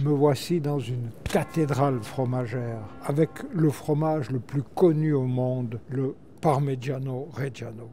Me voici dans une cathédrale fromagère avec le fromage le plus connu au monde, le Parmigiano Reggiano.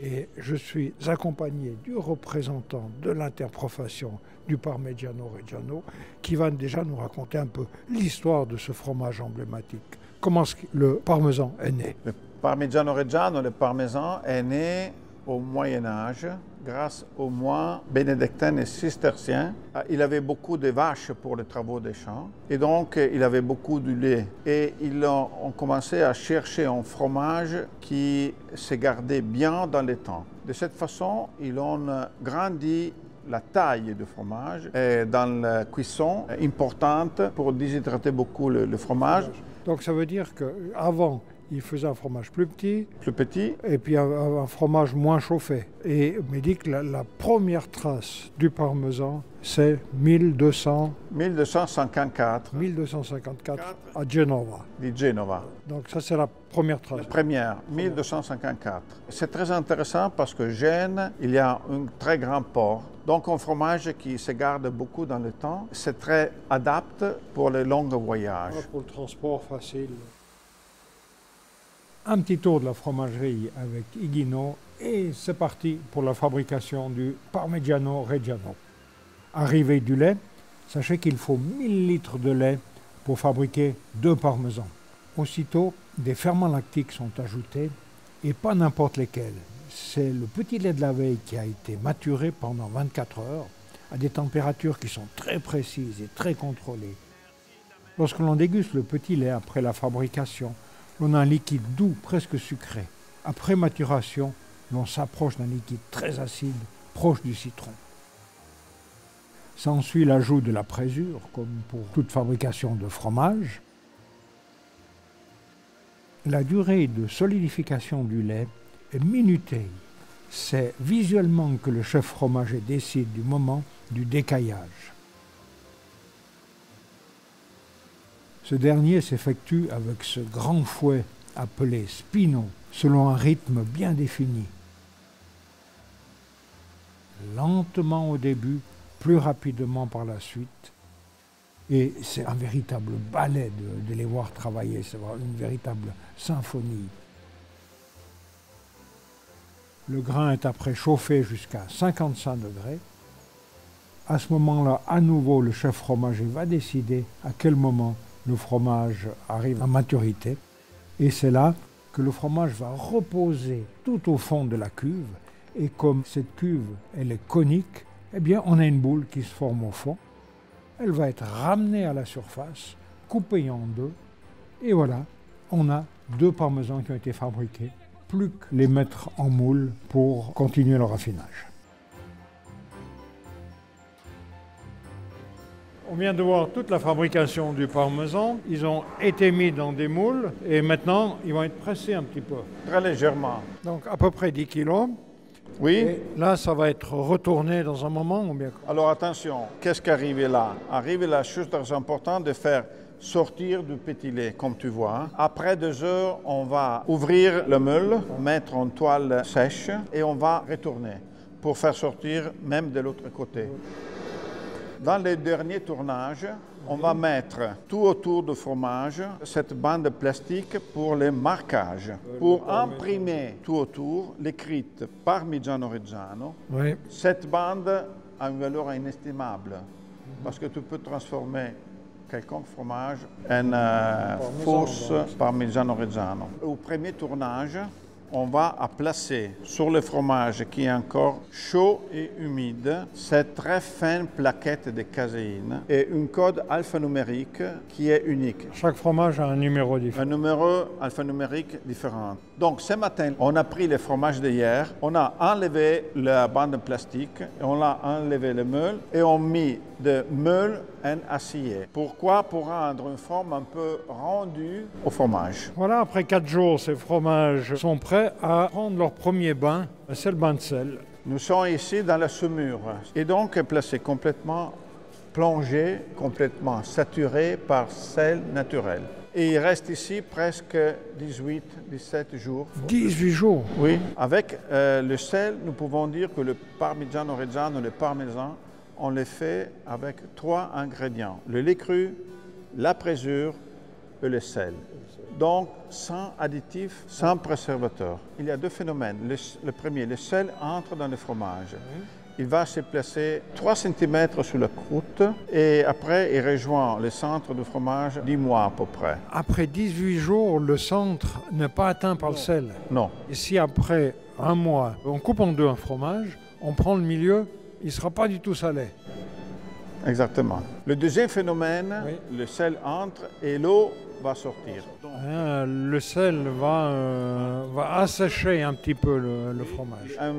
Et je suis accompagné du représentant de l'interprofession du Parmigiano Reggiano qui va déjà nous raconter un peu l'histoire de ce fromage emblématique. Comment le parmesan est né? Le Parmigiano Reggiano, le parmesan, est né au Moyen-Âge grâce aux moines bénédictins et cisterciens. Il avait beaucoup de vaches pour les travaux des champs et donc il avait beaucoup de lait. Et ils ont commencé à chercher un fromage qui se gardait bien dans le temps. De cette façon, ils ont grandi la taille du fromage dans la cuisson importante pour déshydrater beaucoup le fromage. Donc ça veut dire qu'avant, il faisait un fromage plus petit. Plus petit. Et puis un fromage moins chauffé. Et on me dit que la première trace du parmesan, c'est 1254. 1254 à Genova. Di Genova. Donc ça, c'est la première trace. La première, 1254. C'est très intéressant parce que Gênes, il y a un très grand port. Donc un fromage qui se garde beaucoup dans le temps. C'est très adapté pour les longs voyages. Pour le transport facile. Un petit tour de la fromagerie avec Higuino et c'est parti pour la fabrication du Parmigiano Reggiano. Arrivée du lait, sachez qu'il faut 1000 litres de lait pour fabriquer 2 parmesans. Aussitôt, des ferments lactiques sont ajoutés et pas n'importe lesquels. C'est le petit lait de la veille qui a été maturé pendant 24 heures à des températures qui sont très précises et très contrôlées. Lorsque l'on déguste le petit lait après la fabrication, on a un liquide doux, presque sucré. Après maturation, l'on s'approche d'un liquide très acide, proche du citron. S'ensuit l'ajout de la présure, comme pour toute fabrication de fromage. La durée de solidification du lait est minutée. C'est visuellement que le chef fromager décide du moment du décaillage. Ce dernier s'effectue avec ce grand fouet appelé spino, selon un rythme bien défini. Lentement au début, plus rapidement par la suite. Et c'est un véritable ballet de les voir travailler, c'est une véritable symphonie. Le grain est après chauffé jusqu'à 55 degrés. À ce moment-là, à nouveau, le chef fromager va décider à quel moment le fromage arrive à maturité et c'est là que le fromage va reposer tout au fond de la cuve et comme cette cuve elle est conique, eh bien on a une boule qui se forme au fond. Elle va être ramenée à la surface, coupée en deux et voilà, on a 2 parmesans qui ont été fabriqués, plus que les mettre en moule pour continuer le raffinage. On vient de voir toute la fabrication du parmesan. Ils ont été mis dans des moules et maintenant, ils vont être pressés un petit peu. Très légèrement. Donc à peu près 10 kilos. Oui. Et là, ça va être retourné dans un moment ou bien? Alors attention, qu'est-ce qui arrive là? Arrive la chose très importante de faire sortir du petit lait, comme tu vois. Après 2 heures, on va ouvrir le meule, mettre en toile sèche et on va retourner pour faire sortir même de l'autre côté. Dans les derniers tournages, on va mettre tout autour du fromage cette bande plastique pour les marquages. Pour imprimer tout autour l'écrit Parmigiano Reggiano, Oui. cette bande a une valeur inestimable parce que tu peux transformer quelconque fromage en fausse Parmigiano Reggiano. Au premier tournage, on va placer sur le fromage qui est encore chaud et humide cette très fine plaquette de caséine et un code alphanumérique qui est unique. Chaque fromage a un numéro Un différent. numéro alphanumérique différent. Donc ce matin, on a pris les fromages d'hier, on a enlevé la bande plastique, et on a enlevé le meule et on a mis de meule en acier. Pourquoi? Pour rendre une forme un peu rendue au fromage. Voilà, après 4 jours, ces fromages sont prêts à prendre leur premier bain. C'est le bain de sel. Nous sommes ici dans la saumure et donc placé complètement plongé, complètement saturé par sel naturel. Et il reste ici presque 17 jours. 18 jours. Oui. Avec le sel, nous pouvons dire que le Parmigiano Reggiano, le parmesan, on le fait avec 3 ingrédients. Le lait cru, la présure et le sel. Donc, sans additifs, sans préservateur. Il y a 2 phénomènes. Le premier, le sel entre dans le fromage. Il va se placer 3 cm sous la croûte et après, il rejoint le centre du fromage 10 mois à peu près. Après 18 jours, le centre n'est pas atteint par le sel. Non. Et si après 1 mois, on coupe en 2 un fromage, on prend le milieu, il ne sera pas du tout salé. Exactement. Le deuxième phénomène, Oui. le sel entre et l'eau va sortir. Le sel va assécher un petit peu le fromage. En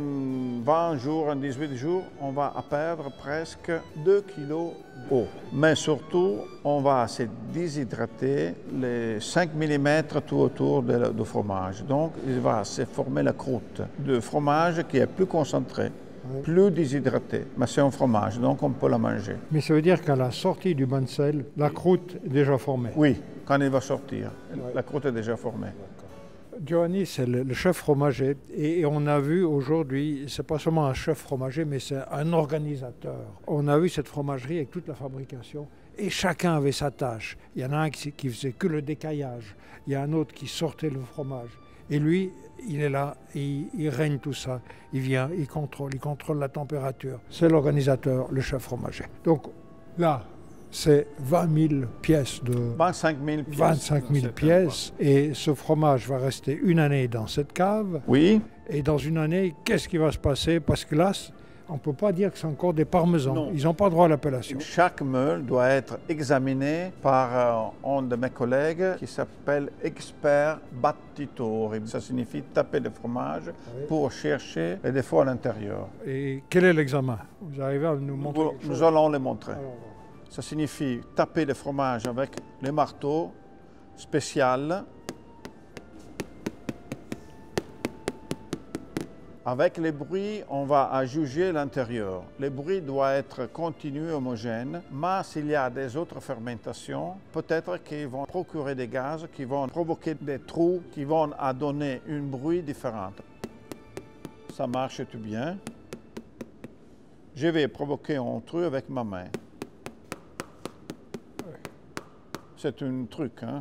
20 jours, en 18 jours, on va perdre presque 2 kg d'eau. Mais surtout, on va se déshydrater les 5 mm tout autour du fromage. Donc, il va se former la croûte de fromage qui est plus concentrée, plus déshydratée. Mais c'est un fromage, donc on peut la manger. Mais ça veut dire qu'à la sortie du bain de sel, la croûte est déjà formée. Oui, quand il va sortir, la croûte est déjà formée. Giovanni, c'est le chef fromager et on a vu aujourd'hui, c'est pas seulement un chef fromager, mais c'est un organisateur. On a vu cette fromagerie avec toute la fabrication et chacun avait sa tâche. Il y en a un qui faisait que le décaillage, il y a un autre qui sortait le fromage. Et lui, il est là, il règne tout ça. Il vient, il contrôle la température. C'est l'organisateur, le chef fromager. Donc là, c'est 20 000 pièces de 25 000 pièces. 25 000 pièces. Et ce fromage va rester 1 année dans cette cave. Oui. Et dans 1 année, qu'est-ce qui va se passer? Parce que là, on ne peut pas dire que c'est encore des parmesans. Non. Ils n'ont pas droit à l'appellation. Chaque meule doit être examiné par un de mes collègues qui s'appelle expert battitori. Ça signifie taper le fromage pour chercher les défauts à l'intérieur. Et quel est l'examen? Vous arrivez à nous montrer quelque chose? Nous allons le montrer. Alors, Ça signifie taper le fromage avec le marteau spécial. Avec les bruits, on va juger l'intérieur. Le bruit doit être continu, homogène, mais s'il y a des autres fermentations, peut-être qu'ils vont procurer des gaz, qui vont provoquer des trous, qui vont donner un bruit différent. Ça marche tout bien. Je vais provoquer un trou avec ma main. C'est un truc, hein?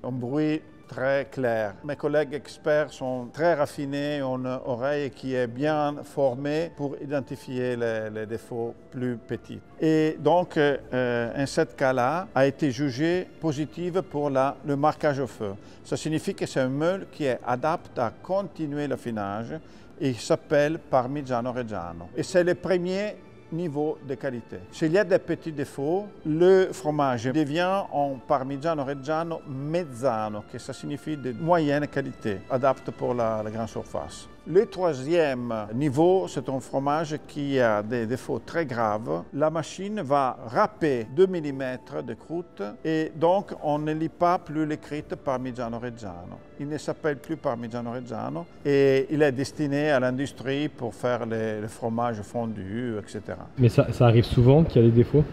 Un bruit très clair. Mes collègues experts sont très raffinés, ont une oreille qui est bien formée pour identifier les défauts plus petits. Et donc, en ce cas-là, a été jugé positive pour le marquage au feu. Ça signifie que c'est un meule qui est adapté à continuer l'affinage et il s'appelle Parmigiano Reggiano. Et c'est le premier niveau de qualité. S'il y a des petits défauts, le fromage devient un Parmigiano Reggiano Mezzano, que ça signifie de moyenne qualité, adapté pour la grande surface. Le troisième niveau, c'est un fromage qui a des défauts très graves. La machine va râper 2 mm de croûte et donc on ne lit pas plus l'écrit Parmigiano Reggiano. Il ne s'appelle plus Parmigiano Reggiano et il est destiné à l'industrie pour faire les fromages fondus, etc. Mais ça arrive souvent qu'il y a des défauts?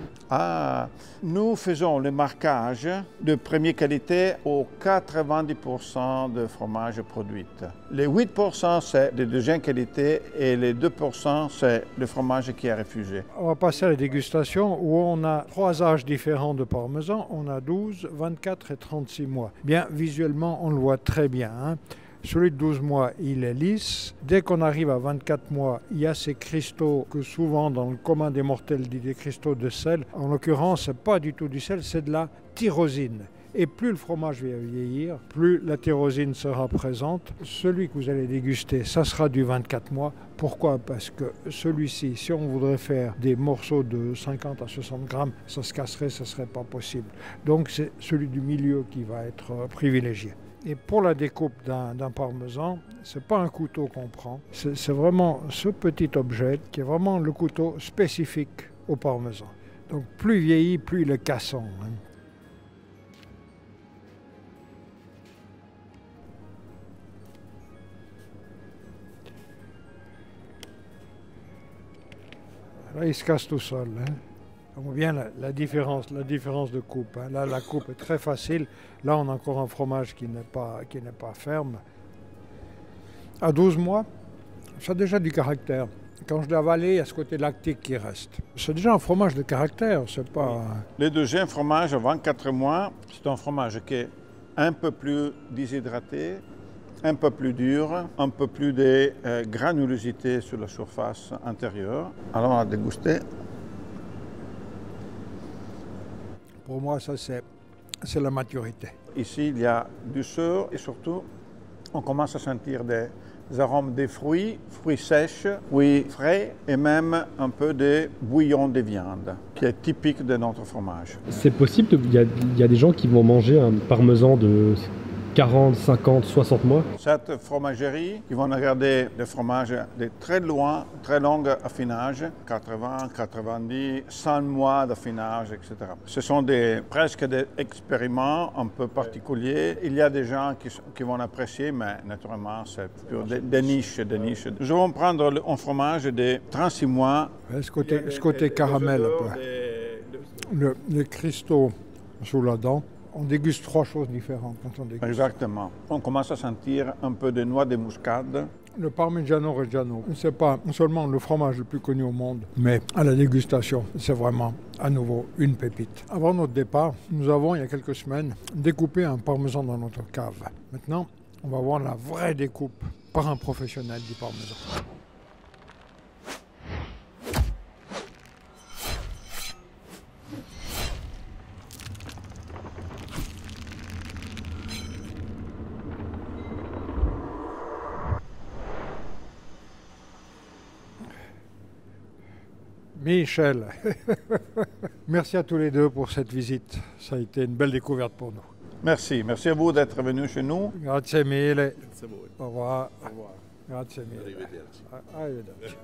Nous faisons le marquage de première qualité aux 90% de fromages produits. Les 8%, c'est de deuxième qualité et les 2%, c'est le fromage qui est refusé. on va passer à la dégustation où on a 3 âges différents de parmesan. On a 12, 24 et 36 mois. Bien, visuellement, on le voit très bien, hein. Celui de 12 mois, il est lisse. Dès qu'on arrive à 24 mois, il y a ces cristaux que souvent dans le commun des mortels dit des cristaux de sel. En l'occurrence, ce n'est pas du tout du sel, c'est de la tyrosine. Et plus le fromage va vieillir, plus la tyrosine sera présente. Celui que vous allez déguster, ça sera du 24 mois. Pourquoi? Parce que celui-ci, si on voudrait faire des morceaux de 50 à 60 grammes, ça se casserait, ça ne serait pas possible. Donc c'est celui du milieu qui va être privilégié. Et pour la découpe d'un parmesan, ce n'est pas un couteau qu'on prend, c'est vraiment ce petit objet qui est vraiment le couteau spécifique au parmesan. Donc plus vieilli, plus il est cassant, hein. Là, il se casse tout seul, hein. On voit bien la différence de coupe, hein. Là, la coupe est très facile. Là, on a encore un fromage qui n'est pas ferme. À 12 mois, ça a déjà du caractère. Quand je l'ai avalé, il y a ce côté lactique qui reste. C'est déjà un fromage de caractère, c'est pas... Le deuxième fromage, à 24 mois, c'est un fromage qui est un peu plus déshydraté, un peu plus dur, un peu plus de granulosité sur la surface intérieure. Alors, on va déguster. Pour moi, ça, c'est la maturité. Ici, il y a du sucre et surtout, on commence à sentir des arômes des fruits sèches, fruits frais et même un peu de bouillon de viande, qui est typique de notre fromage. C'est possible, il y a des gens qui vont manger un parmesan de 40, 50, 60 mois. Cette fromagerie, ils vont garder des fromages de très loin, très long affinage, 80, 90, 100 mois d'affinage, etc. Ce sont presque des expériments un peu particuliers. Il y a des gens qui vont apprécier, mais naturellement, c'est des niches, des niches. Nous allons prendre un fromage de 36 mois. Ce côté caramel, les cristaux sous la dent. On déguste trois choses différentes quand on déguste. Exactement. On commence à sentir un peu de noix de muscade. Le Parmigiano Reggiano, ce n'est pas seulement le fromage le plus connu au monde, mais à la dégustation, c'est vraiment à nouveau une pépite. Avant notre départ, nous avons, il y a quelques semaines, découpé un parmesan dans notre cave. Maintenant, on va voir la vraie découpe par un professionnel du parmesan. Michel, merci à tous les deux pour cette visite. Ça a été une belle découverte pour nous. Merci. Merci à vous d'être venus chez nous. Grazie mille. Grazie a voi. Au revoir. Au revoir. Grazie mille. Arrivederci. Arrivederci.